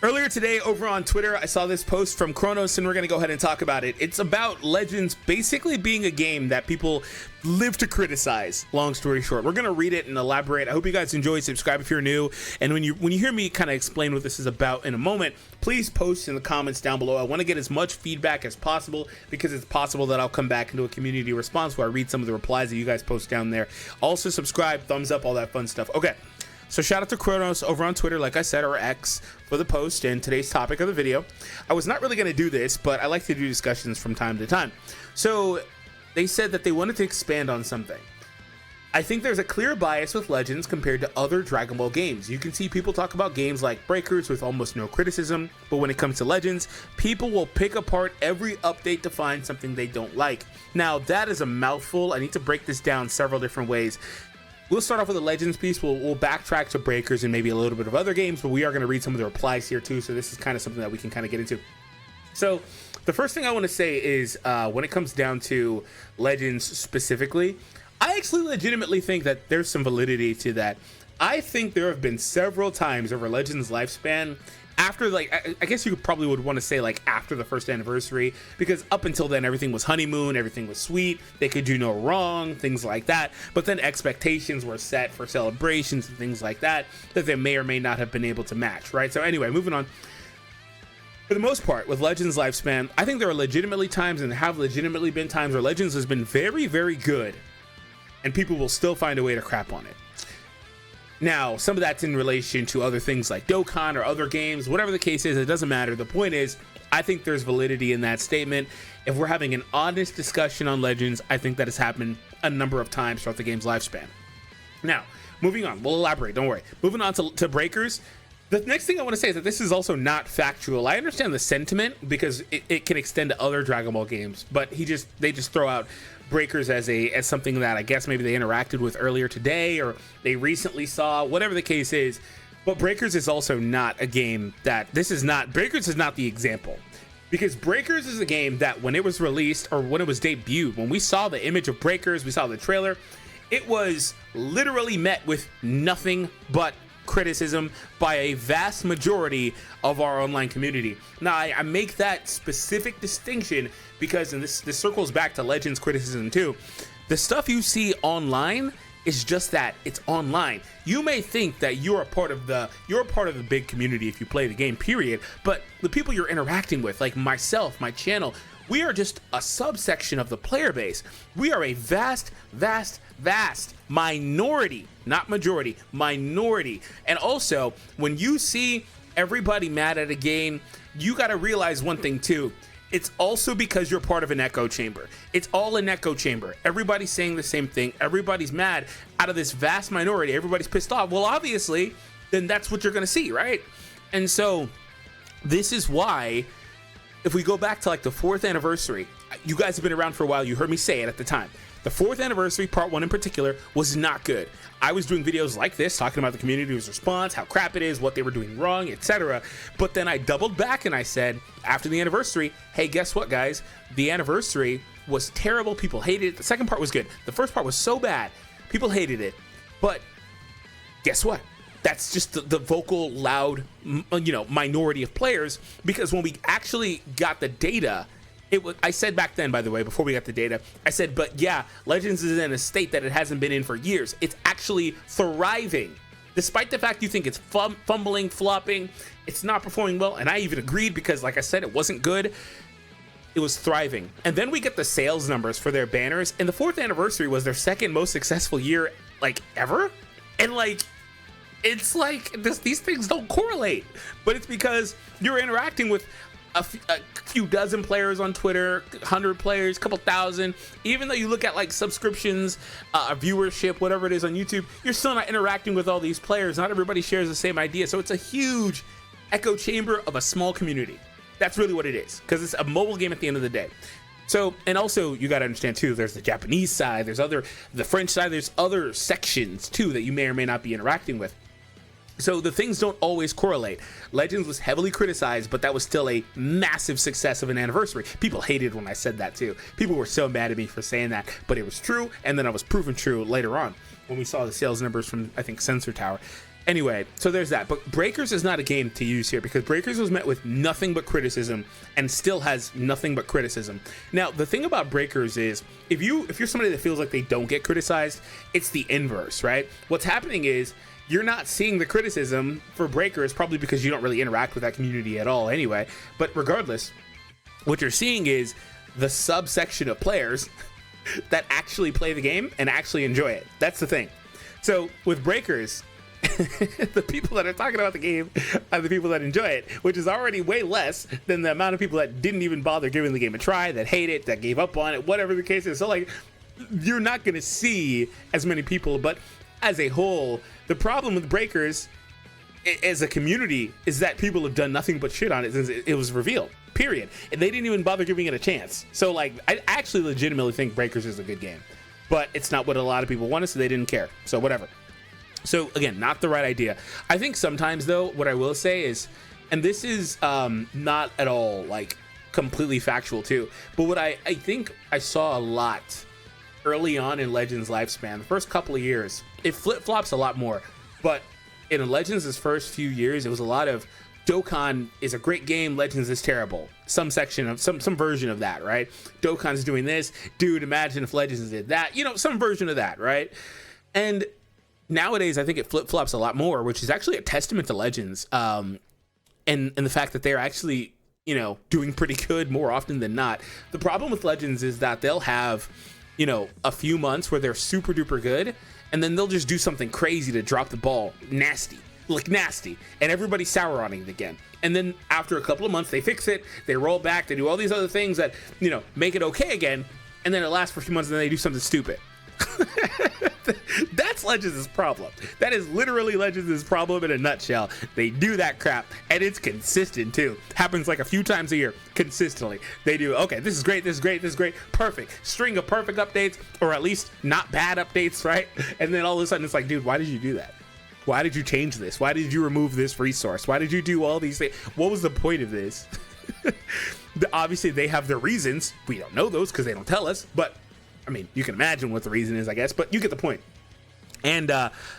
Earlier today over on Twitter, I saw this post from Kronos, and we're going to go ahead and talk about it. It's about Legends basically being a game that people live to criticize. Long story short, we're going to read it and elaborate. I hope you guys enjoy. Subscribe if you're new. And when you hear me kind of explain what this is about in a moment, please post in the comments down below. I want to get as much feedback as possible because it's possible that I'll come back into a community response where I read some of the replies that you guys post down there. Also subscribe, thumbs up, all that fun stuff. Okay. So shout out to Kronos over on Twitter, like I said, or X, for the post and today's topic of the video. I was not really going to do this, but I like to do discussions from time to time. So they said that they wanted to expand on something. I think there's a clear bias with Legends compared to other Dragon Ball games. You can see people talk about games like Breakers with almost no criticism, but when it comes to Legends, people will pick apart every update to find something they don't like. Now, that is a mouthful. I need to break this down several different ways. We'll start off with the Legends piece. We'll backtrack to Breakers and maybe a little bit of other games, but we are going to read some of the replies here too, so this is kind of something that we can kind of get into. So the first thing I want to say is when it comes down to Legends specifically, I actually legitimately think that there's some validity to that. I think there have been several times over Legends' lifespan after, like, I guess you probably would want to say like after the first anniversary, because up until then everything was honeymoon, everything was sweet, they could do no wrong, things like that. But then expectations were set for celebrations and things like that that they may or may not have been able to match, right? So anyway, moving on. For the most part, with Legends' lifespan, I think there are legitimately times and have legitimately been times where Legends has been very, very good and people will still find a way to crap on it. Now, some of that's in relation to other things like Dokkan or other games, whatever the case is, it doesn't matter. The point is, I think there's validity in that statement. If we're having an honest discussion on Legends, I think that has happened a number of times throughout the game's lifespan. Now, moving on, we'll elaborate, don't worry. Moving on to Breakers. The next thing I want to say is that this is also not factual. I understand the sentiment because it can extend to other Dragon Ball games, but they just throw out Breakers as something that I guess maybe they interacted with earlier today or they recently saw, whatever the case is. But Breakers is also not a game that Breakers is not the example, because Breakers is a game that when it was released or when it was debuted, when we saw the image of Breakers, we saw the trailer, it was literally met with nothing but criticism by a vast majority of our online community. Now, I make that specific distinction because, and this circles back to Legends criticism too, the stuff you see online is just that, it's online. You may think that you're a part of the big community if you play the game, period, but the people you're interacting with, like myself, my channel, we are just a subsection of the player base. We are a vast minority, not majority, minority. And also, when you see everybody mad at a game, you got to realize one thing too. It's also because you're part of an echo chamber. It's all an echo chamber. Everybody's saying the same thing. Everybody's mad. Out of this vast minority, everybody's pissed off. Well, obviously, then that's what you're going to see, right? And so this is why, if we go back to like the 4th anniversary, you guys have been around for a while. You heard me say it at the time. The 4th anniversary, part 1 in particular, was not good. I was doing videos like this, talking about the community's response, how crap it is, what they were doing wrong, etc. But then I doubled back and I said, after the anniversary, hey, guess what, guys? The anniversary was terrible. People hated it. The second part was good. The first part was so bad. People hated it. But guess what? That's just the vocal, loud, minority of players, because when we actually got the data, I said back then, by the way, before we got the data, I said, but yeah, Legends is in a state that it hasn't been in for years. It's actually thriving. Despite the fact you think it's fumbling, flopping, it's not performing well. And I even agreed because, like I said, it wasn't good. It was thriving. And then we get the sales numbers for their banners. And the 4th anniversary was their second most successful year, like, ever. And, like, it's like these things don't correlate. But it's because you're interacting with a few dozen players on Twitter, 100 players, couple thousand. Even though you look at like subscriptions, viewership, whatever it is on YouTube, you're still not interacting with all these players. Not everybody shares the same idea. So it's a huge echo chamber of a small community. That's really what it is, because it's a mobile game at the end of the day. So, and also you got to understand too, there's the Japanese side, there's the French side, there's other sections too that you may or may not be interacting with. So the things don't always correlate. Legends was heavily criticized, but that was still a massive success of an anniversary. People hated when I said that too. People were so mad at me for saying that, but it was true, and then I was proven true later on when we saw the sales numbers from, I think, Sensor Tower. Anyway, so there's that. But Breakers is not a game to use here because Breakers was met with nothing but criticism and still has nothing but criticism. Now, the thing about Breakers is if you're somebody that feels like they don't get criticized, it's the inverse, right? What's happening is you're not seeing the criticism for Breakers probably because you don't really interact with that community at all anyway. But regardless, what you're seeing is the subsection of players that actually play the game and actually enjoy it. That's the thing. So with Breakers, the people that are talking about the game are the people that enjoy it, which is already way less than the amount of people that didn't even bother giving the game a try, that hate it, that gave up on it, whatever the case is. So like, you're not going to see as many people, but as a whole, the problem with Breakers as a community is that people have done nothing but shit on it since it was revealed, period. And they didn't even bother giving it a chance. So like, I actually legitimately think Breakers is a good game, but it's not what a lot of people wanted, so they didn't care. So whatever. So again, not the right idea. I think sometimes though, what I will say is, and this is not at all like completely factual too, but what I think I saw a lot early on in Legends lifespan, the first couple of years, it flip-flops a lot more, but in Legends' first few years, it was a lot of Dokkan is a great game, Legends is terrible. Some section of some version of that, right? Dokkan's doing this, dude, imagine if Legends did that, you know, some version of that, right? And nowadays, I think it flip-flops a lot more, which is actually a testament to Legends, and the fact that they're actually, you know, doing pretty good more often than not. The problem with Legends is that they'll have, you know, a few months where they're super duper good, and then they'll just do something crazy to drop the ball, nasty, and everybody's sour on it again. And then after a couple of months, they fix it, they roll back, they do all these other things that, you know, make it okay again, and then it lasts for a few months, and then they do something stupid. That's Legends' problem. That is literally Legends' problem in a nutshell. They do that crap, and it's consistent too. Happens like a few times a year, consistently. They do, okay, this is great, this is great, this is great, perfect. String of perfect updates, or at least not bad updates, right? And then all of a sudden it's like, dude, why did you do that? Why did you change this? Why did you remove this resource? Why did you do all these things? What was the point of this? Obviously, they have their reasons. We don't know those because they don't tell us, but I mean, you can imagine what the reason is, I guess, but you get the point. And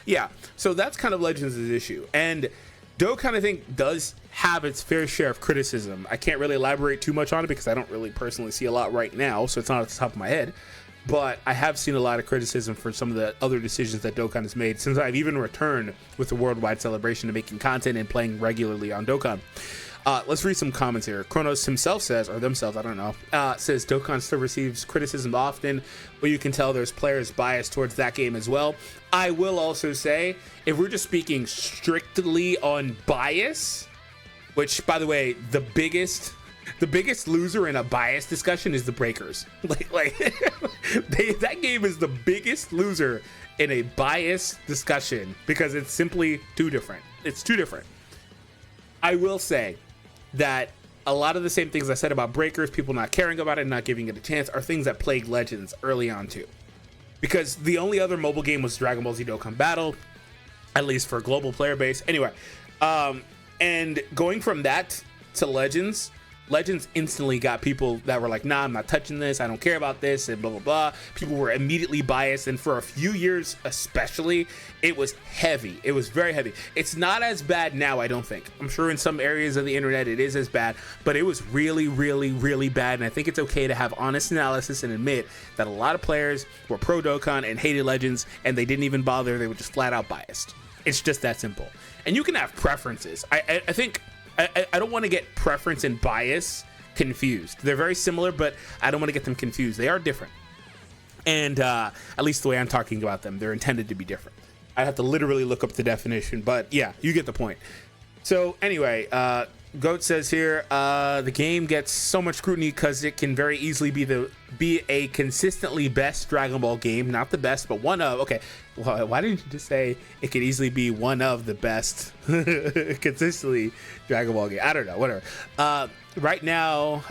yeah, so that's kind of Legends' issue. And Dokkan, I think, does have its fair share of criticism. I can't really elaborate too much on it because I don't really personally see a lot right now, so it's not at the top of my head. But I have seen a lot of criticism for some of the other decisions that Dokkan has made since I've even returned with the worldwide celebration to making content and playing regularly on Dokkan. Let's read some comments here. Kronos himself says, or themselves, I don't know, says Dokkan still receives criticism often, but you can tell there's players biased towards that game as well. I will also say, if we're just speaking strictly on bias, which, by the way, the biggest loser in a bias discussion is the Breakers. That game is the biggest loser in a bias discussion because it's simply too different. It's too different. I will say that a lot of the same things I said about Breakers, people not caring about it, not giving it a chance, are things that plagued Legends early on too. Because the only other mobile game was Dragon Ball Z Dokkan Battle, at least for a global player base. Anyway, and going from that to Legends instantly got people that were like, nah, I'm not touching this, I don't care about this, and blah, blah, blah. People were immediately biased, and for a few years especially, it was heavy. It was very heavy. It's not as bad now, I don't think. I'm sure in some areas of the internet it is as bad, but it was really, really, really bad, and I think it's okay to have honest analysis and admit that a lot of players were pro Dokkan and hated Legends, and they didn't even bother, they were just flat out biased. It's just that simple. And you can have preferences. I think I don't want to get preference and bias confused. They're very similar, but I don't want to get them confused. They are different. And at least the way I'm talking about them, they're intended to be different. I have to literally look up the definition, but yeah, you get the point. So anyway, Goat says here, the game gets so much scrutiny because it can very easily be a consistently best Dragon Ball game. Not the best, but one of. Okay, why didn't you just say it could easily be one of the best consistently Dragon Ball game? I don't know, whatever. Right now,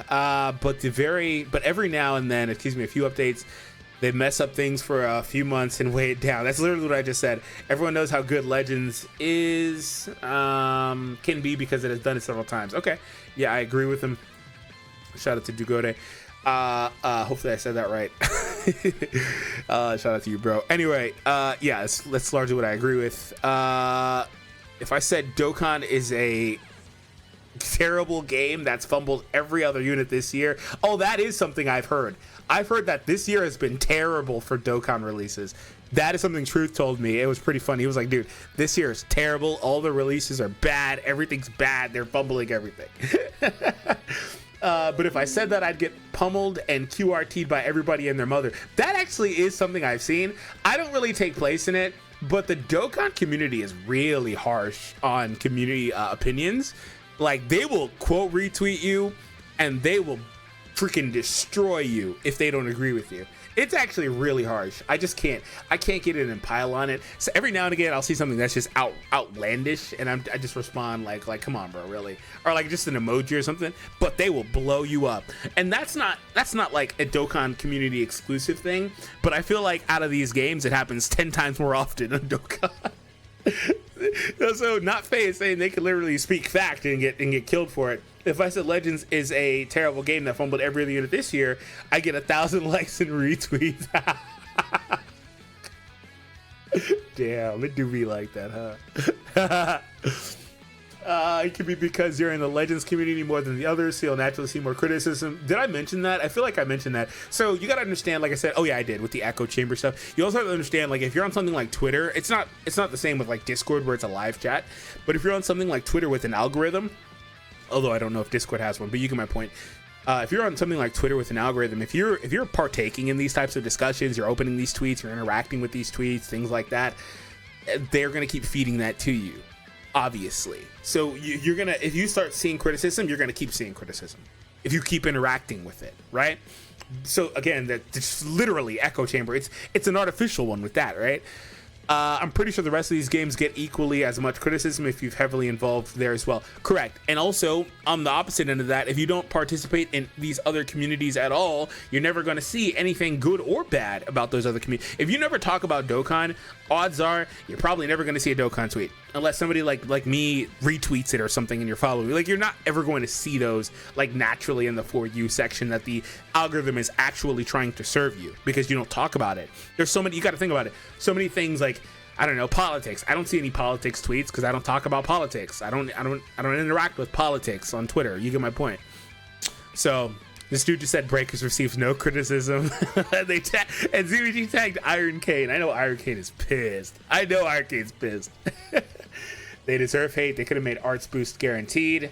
but every now and then, a few updates, they mess up things for a few months and weigh it down. That's literally what I just said. Everyone knows how good Legends is, can be because it has done it several times. Okay, yeah, I agree with him. Shout out to Dugode. Hopefully I said that right. Shout out to you, bro. Anyway, yeah, that's largely what I agree with. If I said Dokkan is a terrible game that's fumbled every other unit this year, oh, that is something I've heard. I've heard that this year has been terrible for Dokkan releases. That is something Truth told me. It was pretty funny. He was like, dude, this year is terrible. All the releases are bad. Everything's bad. They're fumbling everything. But if I said that, I'd get pummeled and QRT'd by everybody and their mother. That actually is something I've seen. I don't really take place in it, but the Dokkan community is really harsh on community opinions. Like, they will quote retweet you and they will freaking destroy you if they don't agree with you. It's actually really harsh. I can't get in and pile on it. So every now and again I'll see something that's just outlandish and I just respond like come on bro, really, or like just an emoji or something, but they will blow you up. And that's not like a Dokkan community exclusive thing, but I feel like out of these games it happens 10 times more often on Dokkan. So not Faye saying they could literally speak fact and get killed for it. If I said Legends is a terrible game that fumbled every other unit this year, I get 1,000 likes and retweets. Damn, it do be like that, huh? It could be because you're in the Legends community more than the others, so you'll naturally see more criticism. Did I mention that? I feel like I mentioned that. So you gotta understand, like I said, oh yeah, I did with the echo chamber stuff. You also have to understand, like, if you're on something like Twitter, it's not the same with like Discord where it's a live chat, but if you're on something like Twitter with an algorithm, although I don't know if Discord has one, but you get my point. If you're on something like Twitter with an algorithm, if you're partaking in these types of discussions, you're opening these tweets, you're interacting with these tweets, things like that, they're gonna keep feeding that to you, obviously. So you're gonna, if you start seeing criticism, you're gonna keep seeing criticism if you keep interacting with it, right? So again, that's literally echo chamber. It's an artificial one with that, right? I'm pretty sure the rest of these games get equally as much criticism if you've heavily involved there as well. Correct. And also, on the opposite end of that, if you don't participate in these other communities at all, you're never going to see anything good or bad about those other communities. If you never talk about Dokkan, odds are you're probably never going to see a Dokkan tweet. Unless somebody like me retweets it or something and you're following. Like, you're not ever going to see those like naturally in the For You section that the algorithm is actually trying to serve you, because you don't talk about it. There's so many, you got to think about it. So many things like, I don't know, politics. I don't see any politics tweets because I don't talk about politics. I don't interact with politics on Twitter. You get my point. So this dude just said Breakers receives no criticism. And ZBG tagged Iron Cane. I know Iron Cane is pissed. They deserve hate. They could have made Arts Boost guaranteed.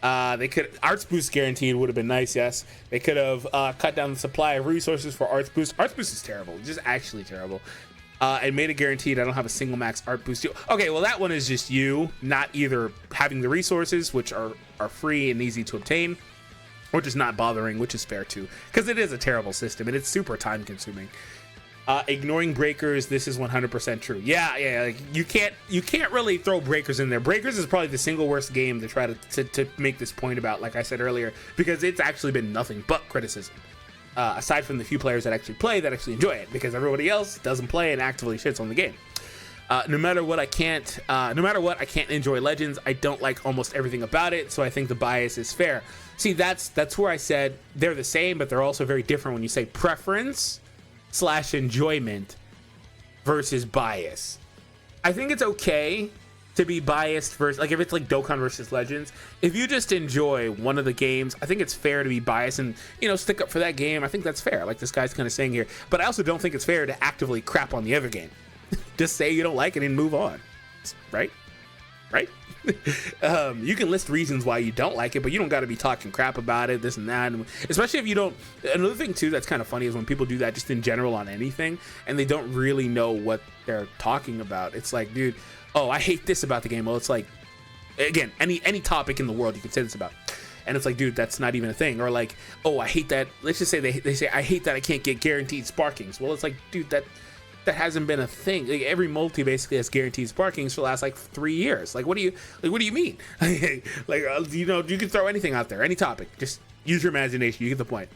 Arts Boost guaranteed would have been nice, yes. They could have cut down the supply of resources for Arts Boost. Arts Boost is terrible, just actually terrible. And made it guaranteed. I don't have a single max Art Boost deal. Okay, well that one is just you not either having the resources, which are free and easy to obtain, or just not bothering, which is fair too, because it is a terrible system and it's super time consuming. Ignoring Breakers, this is 100% true. Yeah, like you can't really throw Breakers in there. Breakers is probably the single worst game to try to make this point about, like I said earlier, because it's actually been nothing but criticism. Aside from the few players that actually play, that actually enjoy it, because everybody else doesn't play and actively shits on the game. No matter what, I can't enjoy Legends. I don't like almost everything about it, so I think the bias is fair. See, that's where I said they're the same, but they're also very different when you say preference / enjoyment versus bias. I think it's okay to be biased versus, like, if it's like Dokkan versus Legends, if you just enjoy one of the games, I think it's fair to be biased and, you know, stick up for that game. I think that's fair, like this guy's kind of saying here. But I also don't think it's fair to actively crap on the other game. Just say you don't like it and move on, right? You can list reasons why you don't like it, but you don't got to be talking crap about it, this and that. And especially if you don't. Another thing too that's kind of funny is when people do that just in general on anything and they don't really know what they're talking about. It's like, dude, oh, I hate this about the game. Well, it's like, again, any topic in the world you can say this about, and it's like, dude, that's not even a thing. Or like, oh, I hate that. Let's just say they say, I hate that I can't get guaranteed sparkings. Well, it's like, dude, that hasn't been a thing. Like, every multi basically has guaranteed sparkings for the last like 3 years. Like, what do you mean? Like, you know, you can throw anything out there, any topic. Just use your imagination. You get the point.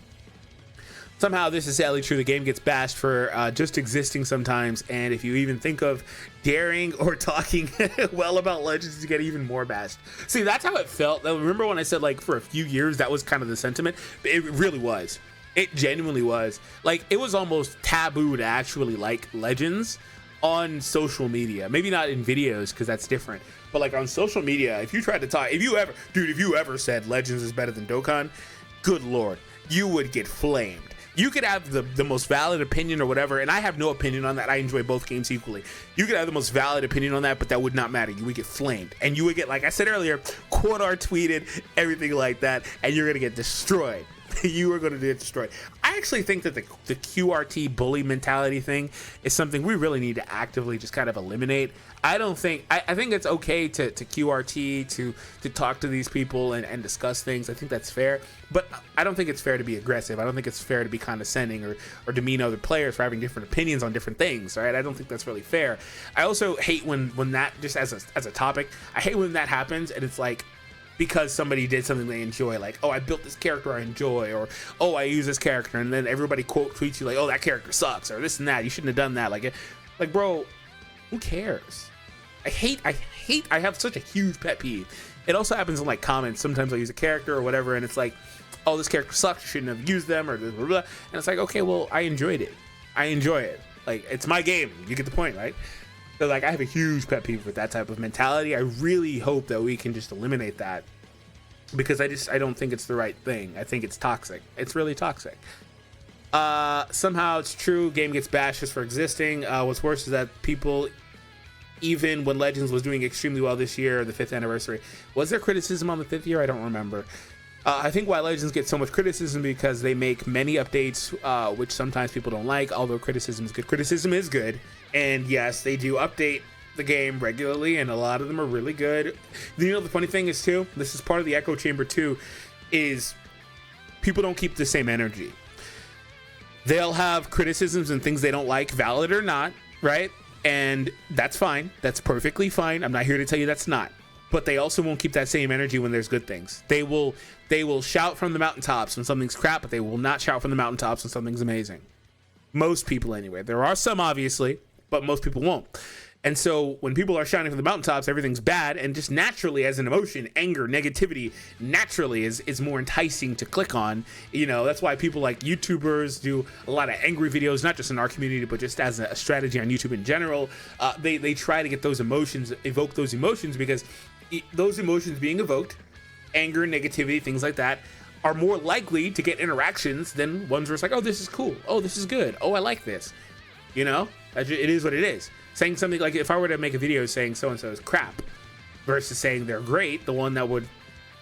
Somehow this is sadly true. The game gets bashed for just existing sometimes, and if you even think of daring or talking well about Legends, you get even more bashed. See, that's how it felt. Remember when I said, like, for a few years that was kind of the sentiment? It really was. It genuinely was. Like, it was almost taboo to actually like Legends on social media, maybe not in videos because that's different, but like on social media, if you tried to talk, if you ever said Legends is better than Dokkan, good lord, you would get flamed. You could have the most valid opinion or whatever, and I have no opinion on that. I enjoy both games equally. You could have the most valid opinion on that, but that would not matter. You would get flamed, and you would get, like I said earlier, quote art tweeted, everything like that, and you're gonna get destroyed. You are going to get destroyed. I actually think that the QRT bully mentality thing is something we really need to actively just kind of eliminate. I think it's okay to QRT, to talk to these people and discuss things. I think that's fair, but I don't think it's fair to be aggressive. I don't think it's fair to be condescending or demean other players for having different opinions on different things, right? I don't think that's really fair. I also hate when that, just as a topic, I hate when that happens and it's like, because somebody did something they enjoy, like, oh, I built this character I enjoy, or oh, I use this character, and then everybody quote tweets you like, oh, that character sucks, or this and that, you shouldn't have done that. Like bro, who cares? I have such a huge pet peeve. It also happens in like comments. Sometimes I use a character or whatever, and it's like, oh, this character sucks, you shouldn't have used them, or blah, blah, blah. And it's like, okay, well, I enjoyed it. I enjoy it. Like, it's my game. You get the point, right? So like, I have a huge pet peeve with that type of mentality. I really hope that we can just eliminate that, because I don't think it's the right thing. I think it's toxic. It's really toxic. Somehow it's true. Game gets bashed just for existing. What's worse is that people, even when Legends was doing extremely well this year, the 5th anniversary, was there criticism on the 5th year? I don't remember. I think why Legends gets so much criticism because they make many updates, which sometimes people don't like, although criticism is good. Criticism is good. And yes, they do update the game regularly, and a lot of them are really good. You know, the funny thing is too, this is part of the echo chamber too, is people don't keep the same energy. They'll have criticisms and things they don't like, valid or not, right? And that's fine. That's perfectly fine. I'm not here to tell you that's not. But they also won't keep that same energy when there's good things. They will shout from the mountaintops when something's crap, but they will not shout from the mountaintops when something's amazing. Most people anyway. There are some obviously, but most people won't. And so when people are shouting from the mountaintops, everything's bad, and just naturally as an emotion, anger, negativity, naturally is more enticing to click on. You know, that's why people like YouTubers do a lot of angry videos, not just in our community, but just as a strategy on YouTube in general. They try to get those emotions, evoke those emotions, because those emotions being evoked, anger, negativity, things like that, are more likely to get interactions than ones where it's like, oh, this is cool. Oh, this is good. Oh, I like this. You know, it is what it is. Saying something like, if I were to make a video saying so-and-so is crap versus saying they're great, the one that would,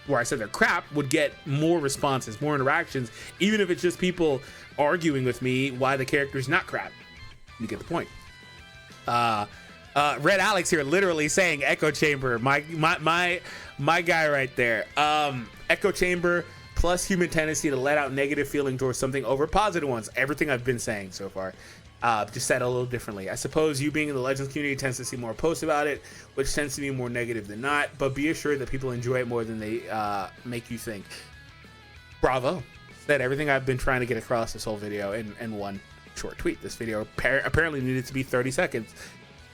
where I said they're crap, would get more responses, more interactions, even if it's just people arguing with me why the character's not crap. You get the point. Red Alex here literally saying echo chamber, my guy right there. Echo chamber plus human tendency to let out negative feeling towards something over positive ones. Everything I've been saying so far. Just said a little differently. I suppose you being in the Legends community tends to see more posts about it, which tends to be more negative than not, but be assured that people enjoy it more than they make you think. Bravo. Said everything I've been trying to get across this whole video in one short tweet. This video apparently needed to be 30 seconds.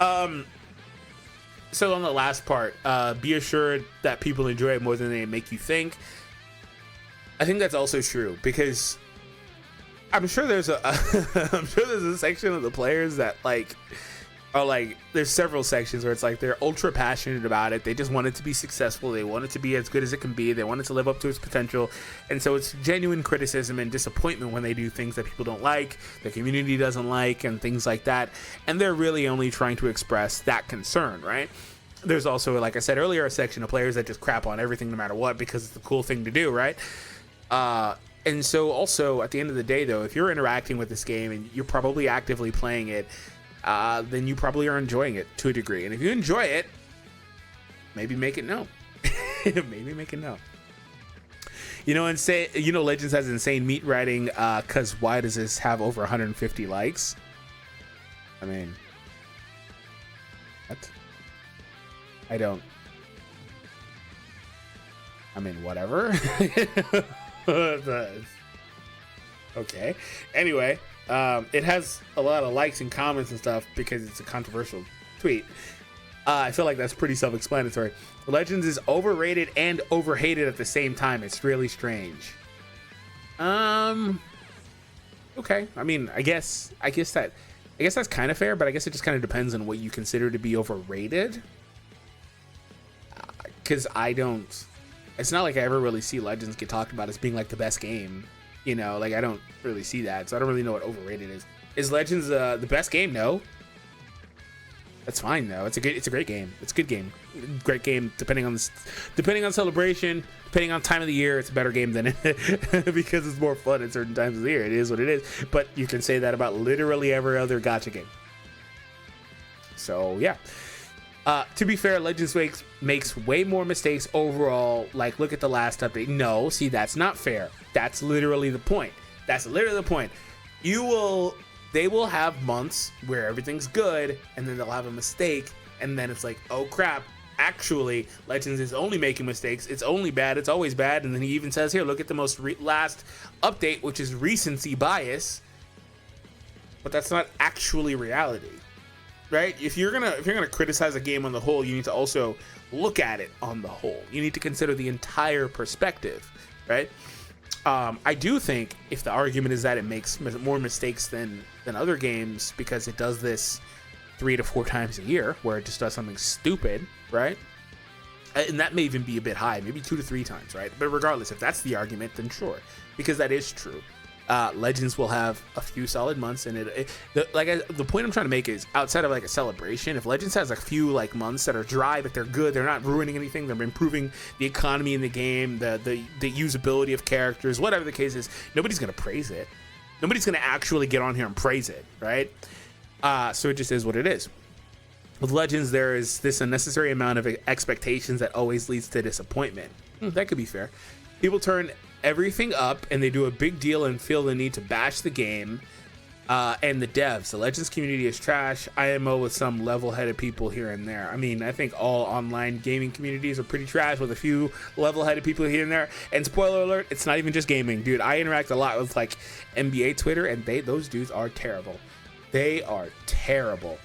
So on the last part, be assured that people enjoy it more than they make you think. I think that's also true, because I'm sure there's a section of the players that there's several sections where it's like they're ultra passionate about it. They just want it to be successful. They want it to be as good as it can be. They want it to live up to its potential. And so it's genuine criticism and disappointment when they do things that people don't like, the community doesn't like, and things like that. And they're really only trying to express that concern, right? There's also, like I said earlier, a section of players that just crap on everything no matter what because it's the cool thing to do, right? And so also at the end of the day, though, if you're interacting with this game and you're probably actively playing it, then you probably are enjoying it to a degree. And if you enjoy it, maybe make it known. Maybe make it known. You know, Legends has insane meat writing, because why does this have over 150 likes? I mean, what? Whatever. Okay. Anyway, it has a lot of likes and comments and stuff because it's a controversial tweet. I feel like that's pretty self-explanatory. Legends is overrated and overhated at the same time. It's really strange. Okay. I mean, I guess that I guess that's kind of fair, but I guess it just kind of depends on what you consider to be overrated. Because it's not like I ever really see Legends get talked about as being like the best game. You know, like I don't really see that. So I don't really know what overrated is. Is Legends the best game? No. That's fine though. It's a great game. It's a good game. Great game. Depending on celebration, depending on time of the year, it's a better game than it because it's more fun at certain times of the year. It is what it is. But you can say that about literally every other gacha game. So yeah. To be fair, Legends makes way more mistakes overall. Like, look at the last update. No, see, that's not fair. That's literally the point. They will have months where everything's good, and then they'll have a mistake, and then it's like, oh crap, actually, Legends is only making mistakes. It's only bad. It's always bad. And then he even says here, look at the most last update, which is recency bias. But that's not actually reality. Right? If you're gonna criticize a game on the whole, you need to also look at it on the whole. You need to consider the entire perspective, right? I do think if the argument is that it makes more mistakes than other games because it does this 3 to 4 times a year, where it just does something stupid, right? And that may even be a bit high, maybe 2 to 3 times, right? But regardless, if that's the argument, then sure, because that is true. Legends will have a few solid months, and the point I'm trying to make is, outside of like a celebration, if Legends has a few like months that are dry but they're good, they're not ruining anything, they're improving the economy in the game, the usability of characters, whatever the case is, nobody's gonna praise it. Nobody's gonna actually get on here and praise it, right? So it just is what it is. With Legends, there is this unnecessary amount of expectations that always leads to disappointment. That could be fair. People turn everything up and they do a big deal and feel the need to bash the game and the devs. The Legends community is trash. IMO with some level-headed people here and there. I mean, I think all online gaming communities are pretty trash with a few level-headed people here and there. And spoiler alert, it's not even just gaming, dude. I interact a lot with like NBA Twitter, and those dudes are terrible. They are terrible.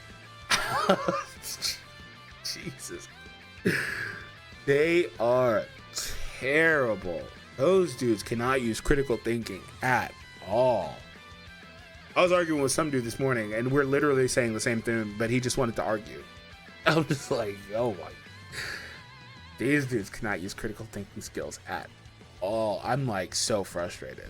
Jesus. They are terrible. Those dudes cannot use critical thinking at all. I was arguing with some dude this morning, and we're literally saying the same thing, but he just wanted to argue. I'm just like, oh my. These dudes cannot use critical thinking skills at all. I'm like so frustrated.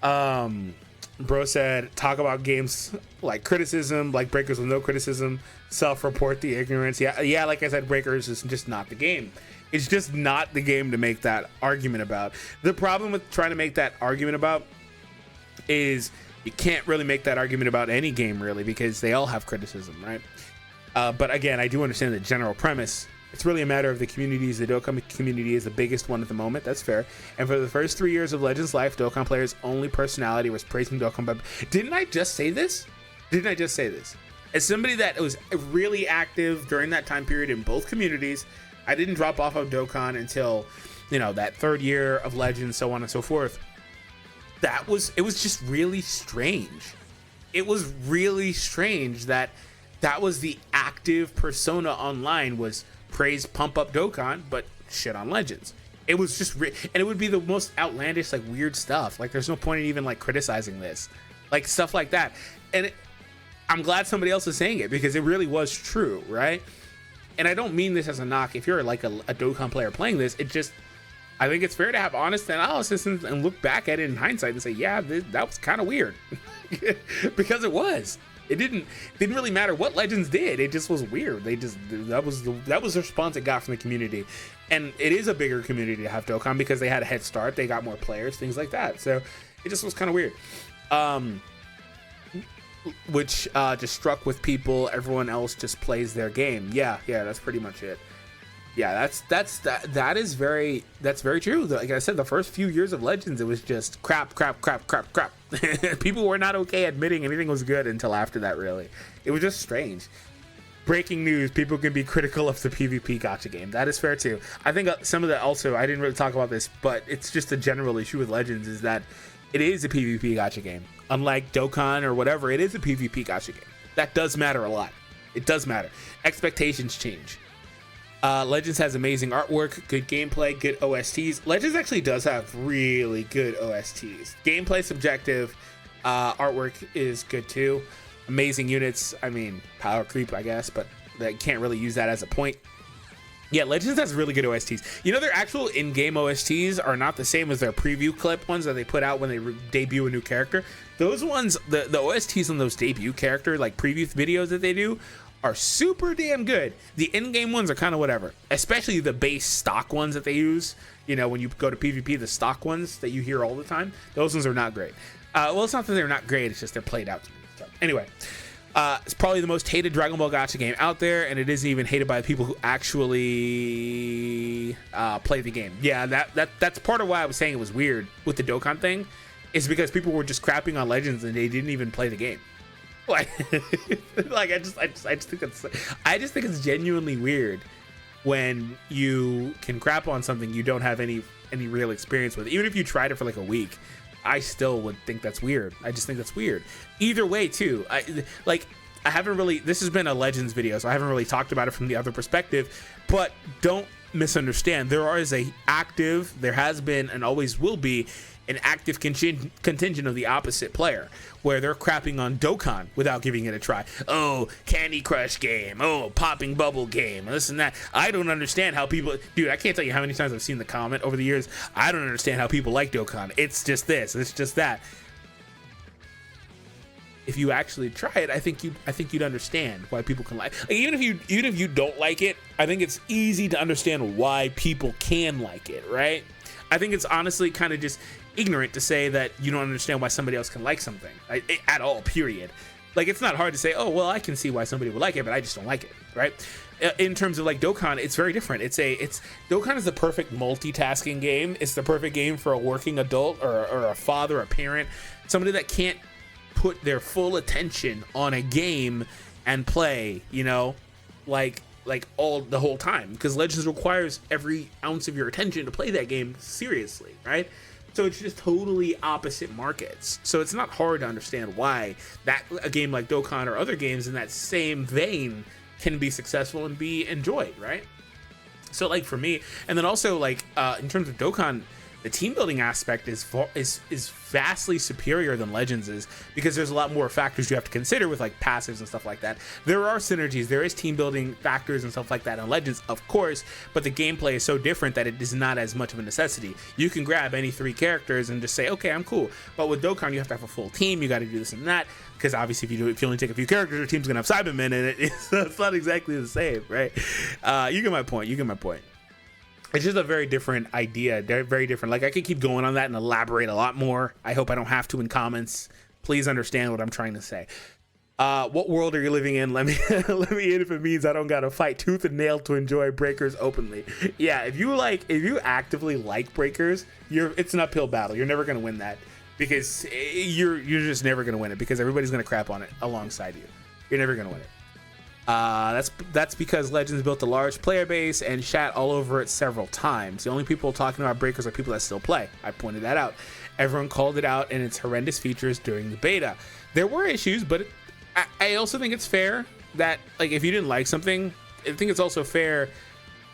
Bro said, talk about games like criticism, like Breakers with no criticism, self-report the ignorance. Yeah, like I said, Breakers is just not the game. It's just not the game to make that argument about. The problem with trying to make that argument about is you can't really make that argument about any game, really, because they all have criticism, right? But again, I do understand the general premise. It's really a matter of the communities. The Dokkan community is the biggest one at the moment. That's fair. And for the first 3 years of Legends life, Dokkan players' only personality was praising Dokkan. Didn't I just say this? As somebody that was really active during that time period in both communities, I didn't drop off of Dokkan until, that 3rd year of Legends, so on and so forth. It was just really strange. It was really strange that was the active persona online, was praise, pump up Dokkan, but shit on Legends. It was just, and it would be the most outlandish, like weird stuff. Like there's no point in even like criticizing this, like stuff like that. And I'm glad somebody else is saying it because it really was true, right? And I don't mean this as a knock. If you're like a Dokkan player playing this, I think it's fair to have honest analysis and look back at it in hindsight and say, yeah, that was kind of weird. Because it was. It didn't really matter what Legends did. It just was weird. That was the response it got from the community. And it is a bigger community to have Dokkan because they had a head start. They got more players, things like that. So it just was kind of weird. Which just struck with people. Everyone else just plays their game. Yeah, that's pretty much it. Yeah, that's very true. Like I said, the first few years of Legends, it was just crap. People were not okay admitting anything was good until after that, really. It was just strange. Breaking news, people can be critical of the PvP gacha game. That is fair too. I think some of that also, I didn't really talk about this, but it's just a general issue with Legends is that it is a PvP gacha game. Unlike Dokkan or whatever, it is a PvP gacha game. That does matter a lot. It does matter. Expectations change. Legends has amazing artwork, good gameplay, good OSTs. Legends actually does have really good OSTs. Gameplay subjective, Artwork is good too. Amazing units. I mean, power creep, I guess, but they can't really use that as a point. Yeah, Legends has really good OSTs. You know, their actual in-game OSTs are not the same as their preview clip ones that they put out when they debut a new character. Those ones, the OSTs on those debut character, like preview videos that they do, are super damn good. The in-game ones are kind of whatever, especially the base stock ones that they use. You know, when you go to PvP, the stock ones that you hear all the time, those ones are not great. Well, it's not that they're not great, it's just they're played out to me. So, anyway. It's probably the most hated Dragon Ball gacha game out there, and it isn't even hated by the people who actually play the game. Yeah, that's part of why I was saying it was weird with the Dokkan thing, is because people were just crapping on Legends and they didn't even play the game. Like, I just think it's genuinely weird when you can crap on something you don't have any real experience with, even if you tried it for like a week. I still would think that's weird. I just think that's weird. Either way, too. I haven't really. This has been a Legends video, so I haven't really talked about it from the other perspective. But don't misunderstand. There has been, and always will be, an active contingent of the opposite player, where they're crapping on Dokkan without giving it a try. Oh, Candy Crush game. Oh, popping bubble game. This and that. I don't understand how people... Dude, I can't tell you how many times I've seen the comment over the years. I don't understand how people like Dokkan. It's just this. It's just that. If you actually try it, I think you'd understand why people can like. Even if you don't like it, I think it's easy to understand why people can like it, right? I think it's honestly kind of just ignorant to say that you don't understand why somebody else can like something at all, period. Like, it's not hard to say, oh, well, I can see why somebody would like it, but I just don't like it, right? In terms of like Dokkan, it's very different. Dokkan is the perfect multitasking game. It's the perfect game for a working adult or a father, a parent, somebody that can't put their full attention on a game and play, you know, like the whole time, because Legends requires every ounce of your attention to play that game seriously, right? So it's just totally opposite markets. So it's not hard to understand why a game like Dokkan or other games in that same vein can be successful and be enjoyed, right? So like for me, and then also like in terms of Dokkan, the team building aspect is vastly superior than Legends is, because there's a lot more factors you have to consider with like passives and stuff like that. There are synergies, there is team building factors and stuff like that in Legends, of course, but the gameplay is so different that it is not as much of a necessity. You can grab any 3 characters and just say, okay, I'm cool. But with Dokkan, you have to have a full team. You got to do this and that, because obviously if you only take a few characters, your team's gonna have Cybermen in it. It's not exactly the same, right? You get my point. It's just a very different idea. They're very different. Like, I could keep going on that and elaborate a lot more. I hope I don't have to in comments. Please understand what I'm trying to say. What world are you living in? Let me in if it means I don't gotta fight tooth and nail to enjoy Breakers openly. Yeah, if you actively like Breakers, it's an uphill battle. You're never gonna win that, because you're just never gonna win it, because everybody's gonna crap on it alongside you. You're never gonna win it. That's because Legends built a large player base and shat all over it several times. The only people talking about Breakers are people that still play. I pointed that out. Everyone called it out in its horrendous features during the beta. There were issues, but I also think it's fair that, like, if you didn't like something, I think it's also fair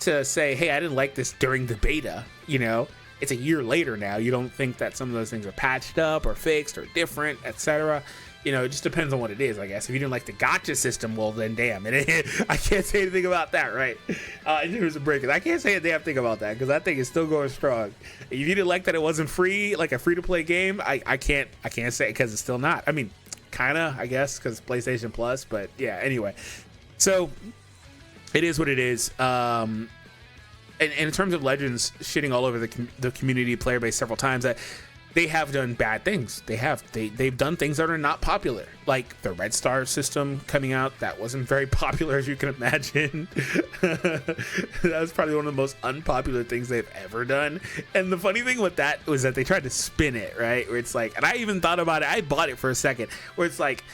to say, hey, I didn't like this during the beta. You know, it's a year later now. You don't think that some of those things are patched up or fixed or different, etc. You know, it just depends on what it is, I guess. If you didn't like the gacha system, well, then damn. I can't say anything about that, right? In terms of Breakers, I can't say a damn thing about that, because that thing is still going strong. If you didn't like that it wasn't free, like a free-to-play game, I can't say it, because it's still not. I mean, kind of, I guess, because PlayStation Plus, but yeah, anyway. So, it is what it is. And in terms of Legends shitting all over the community player base several times, they have done bad things. They've done things that are not popular, like the Red Star system coming out. That wasn't very popular, as you can imagine. That was probably one of the most unpopular things they've ever done. And the funny thing with that was that they tried to spin it, right? Where it's like, and I even thought about it. I bought it for a second, where it's like,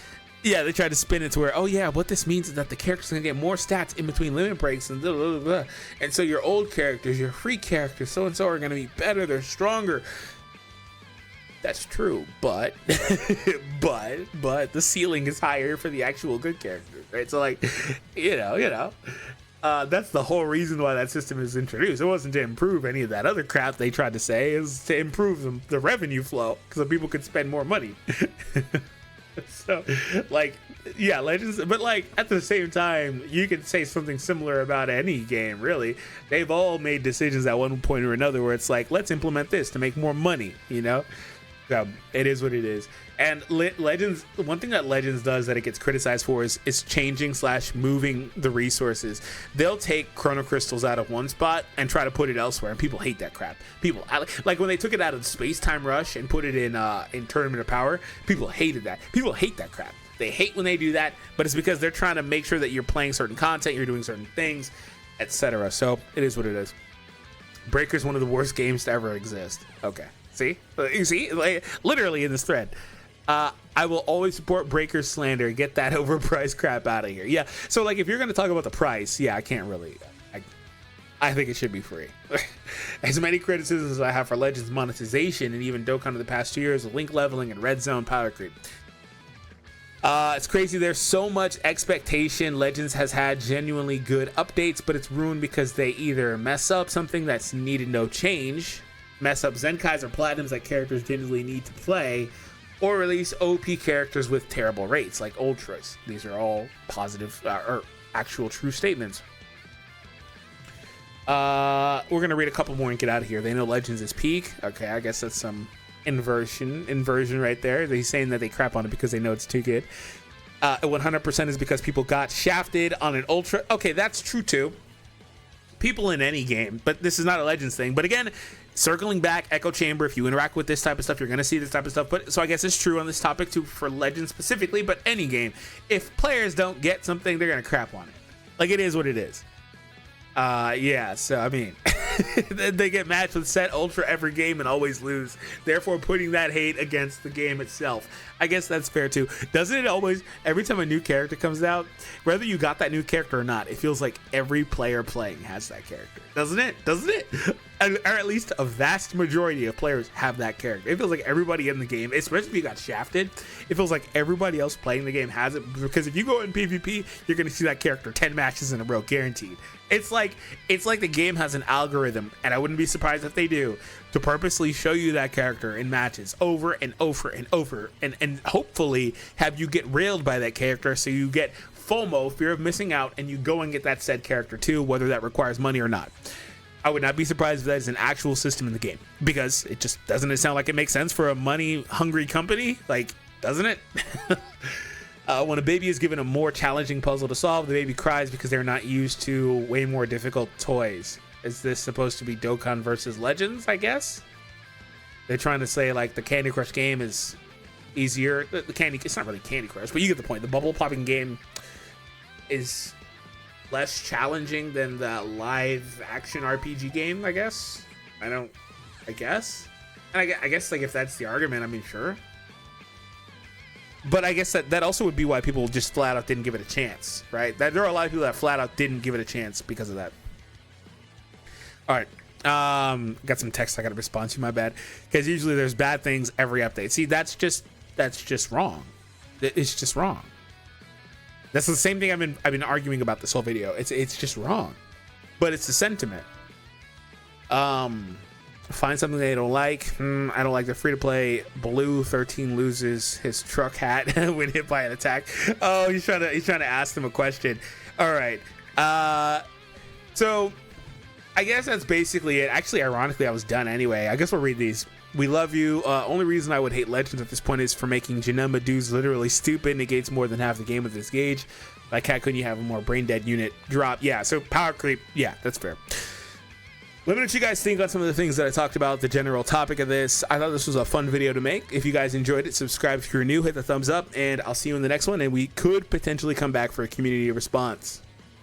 yeah, they tried to spin it to where, oh yeah, what this means is that the character's gonna get more stats in between limit breaks and blah, blah, blah. And so your old characters, your free characters, so and so are gonna be better. They're stronger. That's true, but but the ceiling is higher for the actual good characters, right? So, like, you know, That's the whole reason why that system is introduced. It wasn't to improve any of that other crap they tried to say. It was to improve the revenue flow so people could spend more money. So, like, yeah, Legends, but like at the same time, you could say something similar about any game, really. They've all made decisions at one point or another where it's like, let's implement this to make more money, you know? So it is what it is. And Legends, one thing that Legends does that it gets criticized for is changing / moving the resources. They'll take chrono crystals out of one spot and try to put it elsewhere, and people hate that crap. People like when they took it out of Space Time Rush and put it in Tournament of Power. People hated that. People hate that crap. They hate when they do that, but it's because they're trying to make sure that you're playing certain content, you're doing certain things, etc. So it is what it is. Breakers, one of the worst games to ever exist. Okay, see, you see, like, literally in this thread. I will always support Breakers slander. Get that overpriced crap out of here. Yeah. So like, if you're gonna talk about the price, yeah, I can't really. I think it should be free. As many criticisms as I have for Legends monetization and even Dokkan of the past 2 years, link leveling and red zone power creep. It's crazy. There's so much expectation. Legends has had genuinely good updates, but it's ruined because they either mess up something that's needed no change, mess up Zenkais or Platinums that characters genuinely need to play, or release OP characters with terrible rates like Ultras. These are all positive or actual true statements. We're gonna read a couple more and get out of here. They know Legends is peak. Okay, I guess that's some inversion right there. They're saying that they crap on it because they know it's too good. 100% is because people got shafted on an Ultra. Okay, that's true too. People in any game, but this is not a Legends thing. But again, circling back, Echo Chamber, if you interact with this type of stuff, you're going to see this type of stuff. But so I guess it's true on this topic too for Legends specifically, but any game. If players don't get something, they're going to crap on it. Like, it is what it is. Yeah, so I mean, they get matched with set Ultra every game and always lose, therefore putting that hate against the game itself. I guess that's fair too. Doesn't it always, every time a new character comes out, whether you got that new character or not, it feels like every player playing has that character, doesn't it? Or at least a vast majority of players have that character. It feels like everybody in the game, especially if you got shafted, it feels like everybody else playing the game has it, because if you go in PvP, you're going to see that character 10 matches in a row, guaranteed. It's like the game has an algorithm, and I wouldn't be surprised if they do, to purposely show you that character in matches over and over and over, and hopefully have you get railed by that character, so you get FOMO, fear of missing out, and you go and get that said character too, whether that requires money or not. I would not be surprised if that is an actual system in the game, because it just doesn't sound like it makes sense for a money-hungry company, like, doesn't it? When a baby is given a more challenging puzzle to solve, the baby cries because they're not used to way more difficult toys. Is this supposed to be Dokkan versus Legends, I guess? They're trying to say, like, the Candy Crush game is easier. It's not really Candy Crush, but you get the point. The bubble popping game is less challenging than the live action RPG game, I guess. I guess. And I guess, like, if that's the argument, I mean, sure. But I guess that also would be why people just flat out didn't give it a chance, right? There are a lot of people that flat out didn't give it a chance because of that. All right. Got some text I got to respond to, my bad. Because usually there's bad things every update. See, that's just wrong. It's just wrong. That's the same thing I've been arguing about this whole video. It's just wrong. But it's the sentiment. Find something they don't like. I don't like the free-to-play. Blue 13 loses his truck hat when hit by an attack. Oh, he's trying to ask them a question. All right. So I guess that's basically it. Actually, ironically, I was done anyway. I guess we'll read these. We love you. Only reason I would hate Legends at this point is for making Janemba dudes literally stupid. Negates more than half the game with this gauge. Like, how couldn't you have a more brain dead unit drop? Yeah, so power creep. Yeah, that's fair. Let me know what you guys think on some of the things that I talked about, the general topic of this. I thought this was a fun video to make. If you guys enjoyed it, subscribe if you're new, hit the thumbs up, and I'll see you in the next one, and we could potentially come back for a community response.